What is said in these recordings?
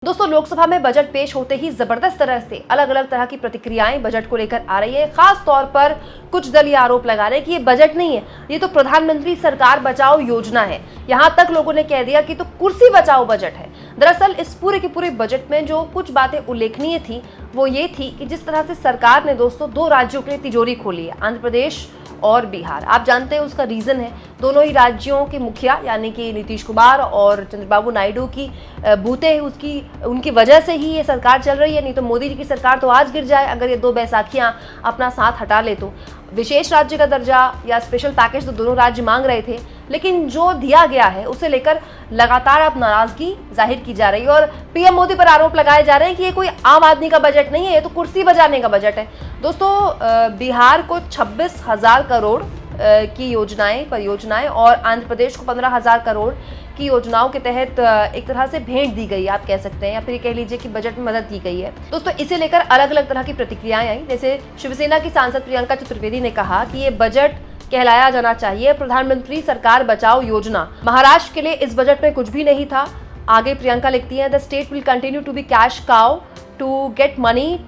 दोस्तों, लोकसभा में बजट पेश होते ही जबरदस्त तरह से अलग अलग तरह की प्रतिक्रियाएं बजट को लेकर आ रही है। खास तौर पर कुछ दल ये आरोप लगा रहे हैं कि ये बजट नहीं है, ये तो प्रधानमंत्री सरकार बचाओ योजना है। यहां तक लोगों ने कह दिया कि तो कुर्सी बचाओ बजट है। दरअसल इस पूरे के पूरे बजट में जो कुछ बातें उल्लेखनीय थी वो ये थी कि जिस तरह से सरकार ने दोस्तों दो राज्यों के लिए तिजोरी खोली है, आंध्र प्रदेश और बिहार। आप जानते हैं उसका रीजन है, दोनों ही राज्यों के मुखिया यानी कि नीतीश कुमार और चंद्रबाबू नायडू की बूते उनकी वजह से ही ये सरकार चल रही है। नहीं तो मोदी जी की सरकार तो आज गिर जाए अगर ये दो बैसाखियां अपना साथ हटा ले तो। विशेष राज्य का दर्जा या स्पेशल पैकेज तो दोनों राज्य मांग रहे थे, लेकिन जो दिया गया है उसे लेकर लगातार अब नाराजगी जाहिर की जा रही है और पीएम मोदी पर आरोप लगाए जा रहे हैं कि ये कोई आम आदमी का बजट नहीं है, ये तो कुर्सी बजाने का बजट है। दोस्तों, बिहार को 26,000 करोड़ की परियोजनाएं और आंध्र प्रदेश को 15,000 करोड़ की योजनाओं के तहत एक तरह से भेंट दी गई, आप कह सकते हैं, या फिर कह लीजिए कि बजट में मदद दी गई है। दोस्तों, इसे लेकर अलग अलग तरह की प्रतिक्रियाएं आई। जैसे शिवसेना की सांसद प्रियंका चतुर्वेदी ने कहा कि ये बजट कहलाया जाना चाहिए प्रधानमंत्री सरकार बचाओ योजना। महाराष्ट्र के लिए इस बजट में कुछ भी नहीं था। आगे प्रियंका लिखती है, the state will continue to be cash cow to get money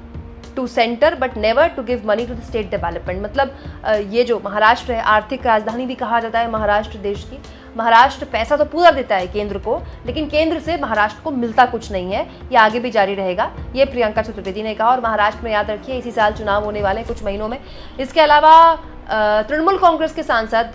to centre but never to give money to the state development. मतलब ये जो महाराष्ट्र है, आर्थिक राजधानी भी कहा जाता है महाराष्ट्र देश की। महाराष्ट्र पैसा तो पूरा देता है केंद्र को, लेकिन केंद्र से महाराष्ट्र को मिलता कुछ नहीं है। ये आगे भी जारी रहेगा, ये प्रियंका चतुर्वेदी ने कहा। और महाराष्ट्र में याद रखिए इसी साल चुनाव होने वाले कुछ महीनों में। इसके अलावा तृणमूल कांग्रेस के सांसद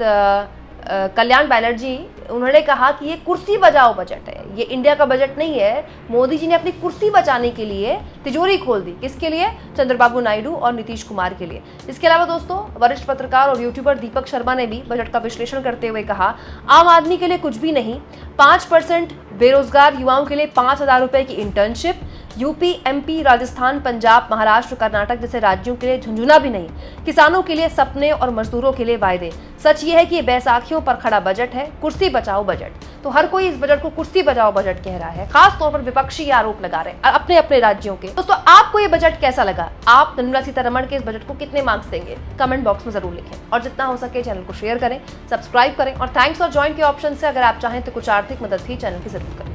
कल्याण बैनर्जी, उन्होंने कहा कि ये कुर्सी बचाओ बजट है, ये इंडिया का बजट नहीं है। मोदी जी ने अपनी कुर्सी बचाने के लिए तिजोरी खोल दी। किसके लिए? चंद्रबाबू नायडू और नीतीश कुमार के लिए। इसके अलावा दोस्तों, वरिष्ठ पत्रकार और यूट्यूबर दीपक शर्मा ने भी बजट का विश्लेषण करते हुए कहा, आम आदमी के लिए कुछ भी नहीं, 5% बेरोजगार युवाओं के लिए 5,000 रुपए की internship, UP, MP, Rajasthan, Punjab, Maharashtra, Karnataka जैसे राज्यों के लिए झुंझुना भी नहीं, किसानों के लिए सपने और मजदूरों के लिए वायदे। सच ये है कि ये बैसाखियों पर खड़ा बजट है, कुर्सी बचाओ बजट। तो हर कोई इस बजट को कुर्सी बचाओ बजट कह रहा है। खास तौर पर विपक्षी आरोप लगा रहे हैं अपने अपने राज्यों के। दोस्तों, आपको ये बजट कैसा लगा? आप निर्मला सीतारमण के इस बजट को कितने मार्क्स देंगे? कमेंट बॉक्स में जरूर लिखें और जितना हो सके चैनल को शेयर करें, सब्सक्राइब करें और थैंक्स और ज्वाइन के ऑप्शन से अगर आप चाहें तो कुछ आर्थिक मदद भी चैनल की जरूर करें।